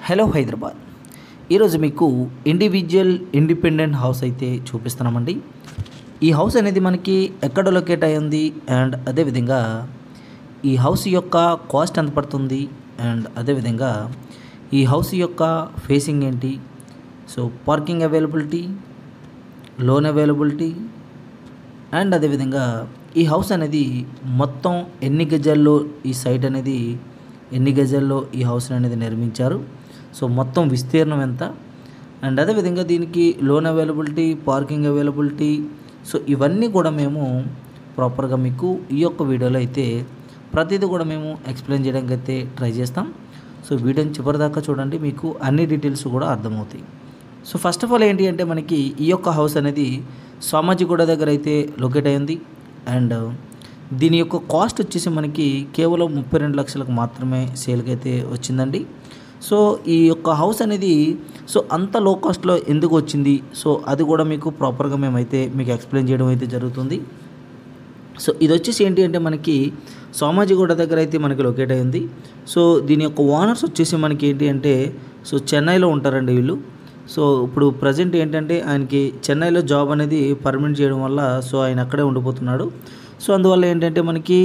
Hello Hyderabad. ఈరోజు మీకు independent house అయితే చూపిస్తున్నామండి. ఈ హౌస్ అనేది మనకి ఎక్కడ లొకేట్ అయ్యింది అండ్ అదేవిధంగా ఈ హౌస్ యొక్క కాస్ట్ ఎంత పడుతుంది అండ్ అదేవిధంగా ఈ హౌస్ యొక్క ఫేసింగ్ ఏంటి, so parking availability, loan availability and అదేవిధంగా ఈ హౌస్ అనేది మొత్తం ఎన్ని గజాల్లో ఈ సైట్ అనేది ఎన్ని గజాల్లో ఈ హౌస్ అనేది నిర్మించారు, సో మొత్తం విస్తీర్ణం ఎంత అండ్ అదేవిధంగా దీనికి loan availability, parking availability, so ఇవన్నీ కూడా మేము ప్రాపర్గా మీకు ఈ యొక్క వీడియోలో అయితే ప్రతిదీ కూడా మేము ఎక్స్ప్లెయిన్ చేయడానికి అయితే ట్రై చేస్తాం. సో వీడియోని చివరిదాకా చూడండి, మీకు అన్ని డీటెయిల్స్ కూడా అర్థమవుతాయి. సో ఫస్ట్ ఆఫ్ ఆల్ ఏంటి అంటే మనకి ఈ యొక్క హౌస్ అనేది సోమాజిగూడ దగ్గర అయితే లొకేట్ అయింది అండ్ దీని యొక్క కాస్ట్ వచ్చేసి మనకి కేవలం 32 లక్షలకు మాత్రమే సేల్కి అయితే వచ్చిందండి. సో ఈ యొక్క హౌస్ అనేది సో అంత లో కాస్ట్లో ఎందుకు వచ్చింది, సో అది కూడా మీకు ప్రాపర్గా మేమైతే మీకు ఎక్స్ప్లెయిన్ చేయడం అయితే జరుగుతుంది. సో ఇది వచ్చేసి ఏంటి అంటే మనకి సోమాజిగూడ దగ్గర అయితే మనకి లొకేట్ అయింది. సో దీని యొక్క ఓనర్స్ వచ్చేసి మనకి ఏంటి అంటే సో చెన్నైలో ఉంటారండి వీళ్ళు. సో ఇప్పుడు ప్రజెంట్ ఏంటంటే ఆయనకి చెన్నైలో జాబ్ అనేది పర్మనెంట్ చేయడం వల్ల సో ఆయన అక్కడే ఉండిపోతున్నాడు. సో అందువల్ల ఏంటంటే మనకి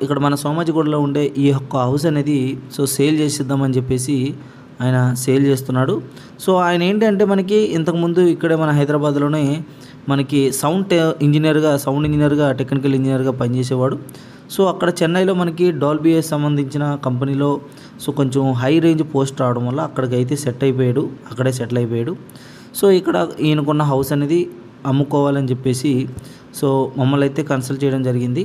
ఇక్కడ మన సోమాజిగూడలో ఉండే ఈ యొక్క హౌస్ అనేది సో సేల్ చేసిద్దామని చెప్పేసి ఆయన సేల్ చేస్తున్నాడు. సో ఆయన ఏంటంటే మనకి ఇంతకుముందు ఇక్కడే మన హైదరాబాద్లోనే మనకి సౌండ్ ఇంజనీర్గా టెక్నికల్ ఇంజనీర్గా పనిచేసేవాడు. సో అక్కడ చెన్నైలో మనకి డాల్బీఎస్ సంబంధించిన కంపెనీలో సో కొంచెం హై రేంజ్ పోస్ట్ రావడం వల్ల అక్కడికి అయితే అక్కడే సెటిల్ అయిపోయాడు. సో ఇక్కడ ఈయనకున్న హౌస్ అనేది అమ్ముకోవాలని చెప్పేసి సో మమ్మల్ని అయితే కన్సల్ట్ చేయడం జరిగింది.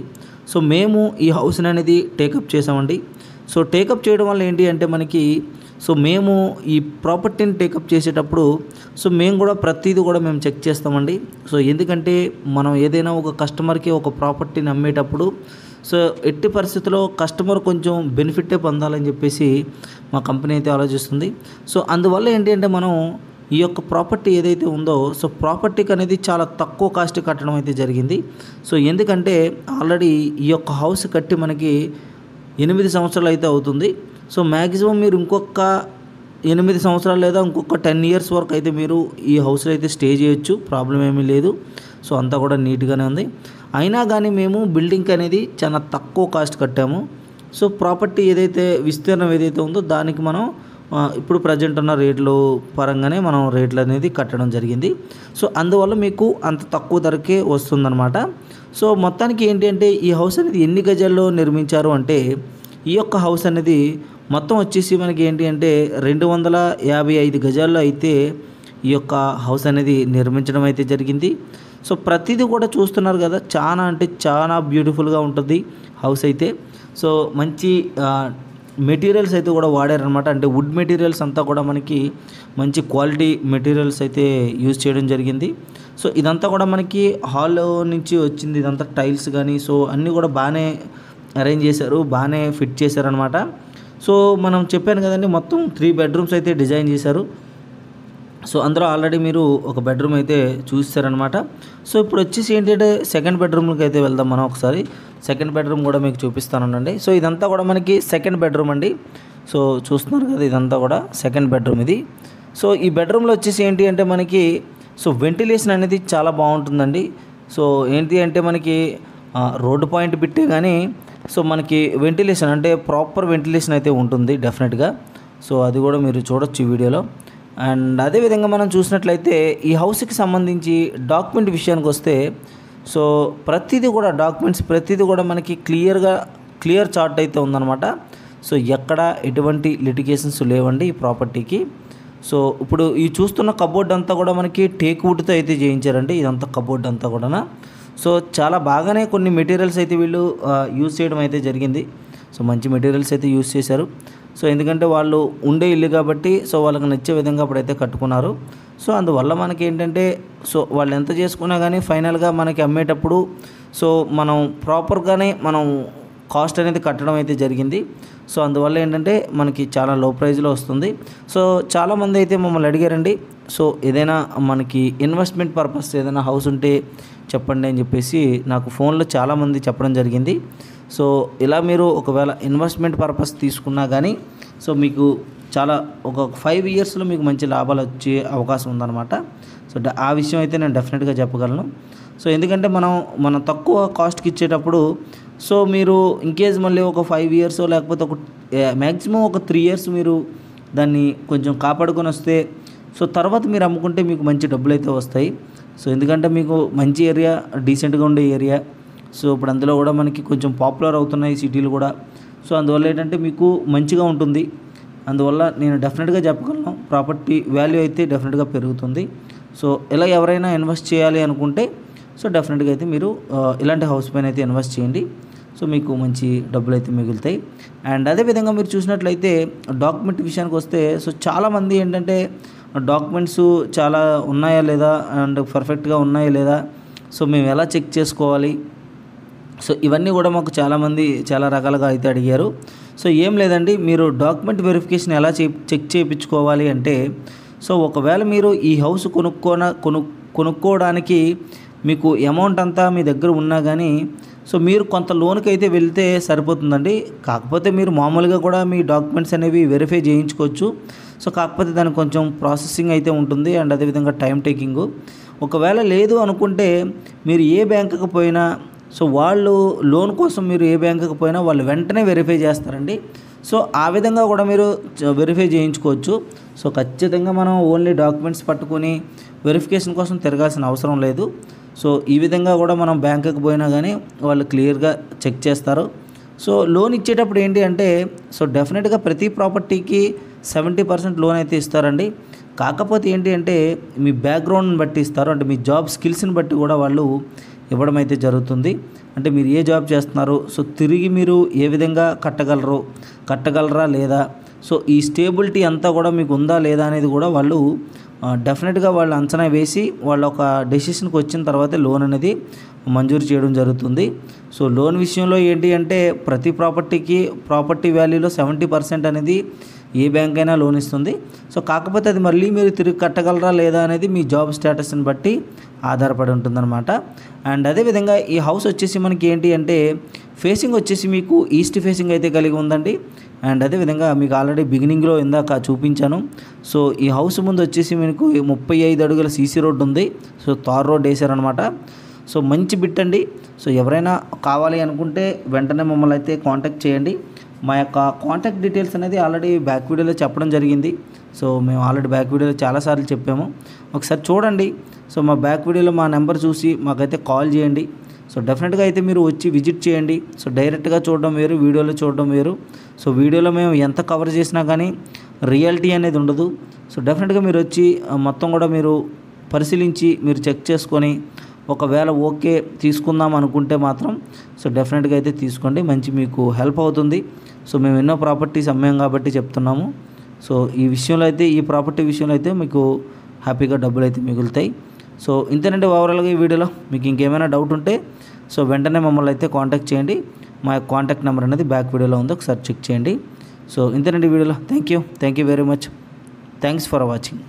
సో మేము ఈ హౌస్ని అనేది టేకప్ చేసామండి. సో టేకప్ చేయడం వల్ల ఏంటి అంటే మనకి సో మేము ఈ ప్రాపర్టీని టేకప్ చేసేటప్పుడు సో మేము కూడా ప్రతిదీ కూడా మేము చెక్ చేస్తామండి. సో ఎందుకంటే మనం ఏదైనా ఒక కస్టమర్కి ఒక ప్రాపర్టీని అమ్మేటప్పుడు సో ఎట్టి పరిస్థితుల్లో కస్టమర్ కొంచెం బెనిఫిటే పొందాలని చెప్పేసి మా కంపెనీ అయితే ఆలోచిస్తుంది. సో అందువల్ల ఏంటి అంటే మనం ఈ యొక్క ప్రాపర్టీ ఏదైతే ఉందో సో ప్రాపర్టీకి అనేది చాలా తక్కువ కాస్ట్ కట్టడం అయితే జరిగింది. సో ఎందుకంటే ఆల్రెడీ ఈ యొక్క హౌస్ కట్టి మనకి 8 సంవత్సరాలు అయితే అవుతుంది. సో మ్యాక్సిమం మీరు ఇంకొక 8 సంవత్సరాలు లేదా ఇంకొక 10 ఇయర్స్ వరకు అయితే మీరు ఈ హౌస్లో అయితే స్టే చేయొచ్చు, ప్రాబ్లం ఏమీ లేదు. సో అంతా కూడా నీట్గానే ఉంది. అయినా కానీ మేము బిల్డింగ్ అనేది చాలా తక్కువ కాస్ట్ కట్టాము. సో ప్రాపర్టీ ఏదైతే విస్తీర్ణం ఏదైతే ఉందో దానికి మనం ఇప్పుడు ప్రజెంట్ ఉన్న రేట్లు పరంగానే మనం రేట్లు అనేది కట్టడం జరిగింది. సో అందువల్ల మీకు అంత తక్కువ ధరకే వస్తుందన్నమాట. సో మొత్తానికి ఏంటి అంటే ఈ హౌస్ అనేది ఎన్ని గజాల్లో నిర్మించారు అంటే ఈ యొక్క హౌస్ అనేది మొత్తం వచ్చేసి మనకి ఏంటి అంటే 255 గజాల్లో అయితే ఈ యొక్క హౌస్ అనేది నిర్మించడం అయితే జరిగింది. సో ప్రతిదీ కూడా చూస్తున్నారు కదా, చాలా అంటే చాలా బ్యూటిఫుల్గా ఉంటుంది హౌస్ అయితే. సో మంచి మెటీరియల్స్ అయితే కూడా వాడారనమాట. అంటే వుడ్ మెటీరియల్స్ అంతా కూడా మనకి మంచి క్వాలిటీ మెటీరియల్స్ అయితే యూజ్ చేయడం జరిగింది. సో ఇదంతా కూడా మనకి హాల్ నుంచి వచ్చింది, ఇదంతా టైల్స్ కానీ సో అన్నీ కూడా బాగానే అరేంజ్ చేశారు, బాగానే ఫిట్ చేశారనమాట. సో మనం చెప్పాను కదండి, మొత్తం 3 బెడ్రూమ్స్ అయితే డిజైన్ చేశారు. సో అందులో ఆల్రెడీ మీరు ఒక బెడ్రూమ్ అయితే చూస్తారనమాట. సో ఇప్పుడు వచ్చేసి ఏంటంటే సెకండ్ బెడ్రూమ్కి అయితే వెళ్దాం మనం ఒకసారి. సెకండ్ బెడ్రూమ్ కూడా మీకు చూపిస్తానండి. సో ఇదంతా కూడా మనకి సెకండ్ బెడ్రూమ్ అండి. సో చూస్తున్నారు కదా, ఇదంతా కూడా సెకండ్ బెడ్రూమ్ ఇది. సో ఈ బెడ్రూమ్లో వచ్చేసి ఏంటి అంటే మనకి సో వెంటిలేషన్ అనేది చాలా బాగుంటుందండి. సో ఏంటి అంటే మనకి రోడ్డు పాయింట్ బిట్టే కానీ సో మనకి వెంటిలేషన్ అంటే ప్రాపర్ వెంటిలేషన్ అయితే ఉంటుంది డెఫినెట్గా. సో అది కూడా మీరు చూడొచ్చు ఈ వీడియోలో. అండ్ అదేవిధంగా మనం చూసినట్లయితే ఈ హౌస్కి సంబంధించి డాక్యుమెంట్ విషయానికి వస్తే సో ప్రతిదీ కూడా డాక్యుమెంట్స్ ప్రతిదీ కూడా మనకి క్లియర్ చార్ట్ అయితే ఉందన్నమాట. సో ఎక్కడ ఎటువంటి లిటిగేషన్స్ లేవండి ఈ ప్రాపర్టీకి. సో ఇప్పుడు ఈ చూస్తున్న కబోర్డ్ అంతా కూడా మనకి టేక్ వుడ్తో అయితే చేయించారండి. ఇదంతా కబోర్డ్ అంతా కూడా సో చాలా బాగానే కొన్ని మెటీరియల్స్ అయితే వీళ్ళు యూజ్ చేయడం అయితే జరిగింది. సో మంచి మెటీరియల్స్ అయితే యూజ్ చేశారు. సో ఎందుకంటే వాళ్ళు ఉండే ఇల్లు కాబట్టి సో వాళ్ళకి నచ్చే విధంగా అప్పుడైతే కట్టుకున్నారు. సో అందువల్ల మనకి ఏంటంటే సో వాళ్ళు ఎంత చేసుకున్నా కానీ ఫైనల్గా మనకి అమ్మేటప్పుడు సో మనం ప్రాపర్గానే మనం కాస్ట్ అనేది కట్టడం అయితే జరిగింది. సో అందువల్ల ఏంటంటే మనకి చాలా లో ప్రైస్లో వస్తుంది. సో చాలామంది అయితే మమ్మల్ని అడిగారండి, సో ఏదైనా మనకి ఇన్వెస్ట్మెంట్ పర్పస్ ఏదైనా హౌస్ ఉంటే చెప్పండి అని చెప్పేసి నాకు ఫోన్లో చాలామంది చెప్పడం జరిగింది. సో ఇలా మీరు ఒకవేళ ఇన్వెస్ట్మెంట్ పర్పస్ తీసుకున్నా కానీ సో మీకు చాలా ఒక 5 ఇయర్స్లో మీకు మంచి లాభాలు వచ్చే అవకాశం ఉందన్నమాట. సో ఆ విషయం అయితే నేను డెఫినెట్గా చెప్పగలను. సో ఎందుకంటే మనం తక్కువ కాస్ట్కి ఇచ్చేటప్పుడు సో మీరు ఇన్కేస్ మళ్ళీ ఒక 5 ఇయర్స్ లేకపోతే మ్యాక్సిమం ఒక 3 ఇయర్స్ మీరు దాన్ని కొంచెం కాపాడుకొని వస్తే సో తర్వాత మీరు అమ్ముకుంటే మీకు మంచి డబ్బులు అయితే వస్తాయి. సో ఎందుకంటే మీకు మంచి ఏరియా, డీసెంట్గా ఉండే ఏరియా. సో ఇప్పుడు అందులో కూడా మనకి కొంచెం పాపులర్ అవుతున్నాయి సిటీలు కూడా. సో అందువల్ల ఏంటంటే మీకు మంచిగా ఉంటుంది. అందువల్ల నేను డెఫినెట్గా చెప్పగలను ప్రాపర్టీ వాల్యూ అయితే డెఫినెట్గా పెరుగుతుంది. సో ఇలా ఎవరైనా ఇన్వెస్ట్ చేయాలి అనుకుంటే సో డెఫినెట్గా అయితే మీరు ఇలాంటి హౌస్ పైన అయితే ఇన్వెస్ట్ చేయండి. సో మీకు మంచి డబ్బులు అయితే మిగులుతాయి. అండ్ అదేవిధంగా మీరు చూసినట్లయితే డాక్యుమెంట్ విషయానికి వస్తే సో చాలామంది ఏంటంటే డాక్యుమెంట్స్ చాలా ఉన్నాయా లేదా అండ్ పర్ఫెక్ట్గా ఉన్నాయా లేదా, సో మేము ఎలా చెక్ చేసుకోవాలి, సో ఇవన్నీ కూడా మాకు చాలామంది చాలా రకాలుగా అయితే అడిగారు. సో ఏం లేదండి, మీరు డాక్యుమెంట్ వెరిఫికేషన్ ఎలా చెక్ చేయించుకోవాలి అంటే సో ఒకవేళ మీరు ఈ హౌస్ కొనుక్కోవడానికి మీకు అమౌంట్ అంతా మీ దగ్గర ఉన్నా కానీ సో మీరు కొంత లోన్కి అయితే వెళ్తే సరిపోతుందండి. కాకపోతే మీరు మామూలుగా కూడా మీ డాక్యుమెంట్స్ అనేవి వెరిఫై చేయించుకోవచ్చు. సో కాకపోతే దానికి కొంచెం ప్రాసెసింగ్ అయితే ఉంటుంది అండ్ అదేవిధంగా టైం టేకింగ్. ఒకవేళ లేదు అనుకుంటే మీరు ఏ బ్యాంకుకి పోయినా సో వాళ్ళు లోన్ కోసం మీరు ఏ బ్యాంకుకి పోయినా వాళ్ళు వెంటనే వెరిఫై చేస్తారండి. సో ఆ విధంగా కూడా మీరు వెరిఫై చేయించుకోవచ్చు. సో ఖచ్చితంగా మనం ఓన్లీ డాక్యుమెంట్స్ పట్టుకొని వెరిఫికేషన్ కోసం తిరగాల్సిన అవసరం లేదు. సో ఈ విధంగా కూడా మనం బ్యాంకుకి పోయినా కానీ వాళ్ళు క్లియర్గా చెక్ చేస్తారు. సో లోన్ ఇచ్చేటప్పుడు ఏంటి అంటే సో డెఫినెట్గా ప్రతి ప్రాపర్టీకి 70% లోన్ అయితే ఇస్తారండి. కాకపోతే ఏంటి అంటే మీ బ్యాక్గ్రౌండ్ని బట్టి ఇస్తారు, అంటే మీ జాబ్ స్కిల్స్ని బట్టి కూడా వాళ్ళు ఇవ్వడం అయితే జరుగుతుంది. అంటే మీరు ఏ జాబ్ చేస్తున్నారు, సో తిరిగి మీరు ఏ విధంగా కట్టగలరా లేదా, సో ఈ స్టేబిలిటీ అంతా కూడా మీకు ఉందా లేదా అనేది కూడా వాళ్ళు డెఫినెట్గా వాళ్ళు అంచనా వేసి వాళ్ళ ఒక డెసిషన్కి వచ్చిన తర్వాత లోన్ అనేది మంజూరు చేయడం జరుగుతుంది. సో లోన్ విషయంలో ఏంటి అంటే ప్రతి ప్రాపర్టీ వాల్యూలో 70% అనేది ఏ బ్యాంక్ అయినా లోన్ ఇస్తుంది. సో కాకపోతే అది మళ్ళీ మీరు తిరిగి కట్టగలరా లేదా అనేది మీ జాబ్ స్టేటస్ని బట్టి ఆధారపడి ఉంటుందన్నమాట. అండ్ అదేవిధంగా ఈ హౌస్ వచ్చేసి మనకి ఏంటి అంటే ఫేసింగ్ వచ్చేసి మీకు ఈస్ట్ ఫేసింగ్ అయితే కలిగి ఉందండి. అండ్ అదేవిధంగా మీకు ఆల్రెడీ బిగినింగ్లో ఇందాక చూపించాను. సో ఈ హౌస్ ముందు వచ్చేసి మీకు 35 అడుగుల సీసీ రోడ్డు ఉంది. సో తార్ రోడ్ వేసారనమాట. సో మంచి బిట్ అండి. సో ఎవరైనా కావాలి అనుకుంటే వెంటనే మమ్మల్ని అయితే కాంటాక్ట్ చేయండి. మా యొక్క కాంటాక్ట్ డీటెయిల్స్ అనేది ఆల్రెడీ బ్యాక్ వీడియోలో చెప్పడం జరిగింది. సో మేము ఆల్రెడీ బ్యాక్ వీడియోలో చాలాసార్లు చెప్పాము, ఒకసారి చూడండి. సో మా బ్యాక్ వీడియోలో మా నెంబర్ చూసి మాకైతే కాల్ చేయండి. సో డెఫినెట్గా అయితే మీరు వచ్చి విజిట్ చేయండి. సో డైరెక్ట్గా చూడడం వేరు, వీడియోలో చూడడం వేరు. సో వీడియోలో మేము ఎంత కవర్ చేసినా కానీ రియాలిటీ అనేది ఉండదు. సో డెఫినెట్గా మీరు వచ్చి మొత్తం కూడా మీరు పరిశీలించి మీరు చెక్ చేసుకొని ఒకవేళ ఓకే తీసుకుందాం అనుకుంటే మాత్రం సో డెఫినెట్గా అయితే తీసుకోండి, మంచి మీకు హెల్ప్ అవుతుంది. సో మేము ఎన్నో ప్రాపర్టీస్ అమ్మాం కాబట్టి చెప్తున్నాము. సో ఈ ప్రాపర్టీ విషయంలో అయితే మీకు హ్యాపీగా డబ్బులు అయితే మిగులుతాయి. సో ఇంతేనండి ఓవరాల్గా ఈ వీడియోలో. మీకు ఇంకేమైనా డౌట్ ఉంటే సో వెంటనే మమ్మల్ని అయితే కాంటాక్ట్ చేయండి. మా కాంటాక్ట్ నెంబర్ అనేది బ్యాక్ వీడియోలో ఉంది, ఒకసారి చెక్ చేయండి. సో ఇంతేనండి వీడియోలో. Thank you very much. Thanks for watching.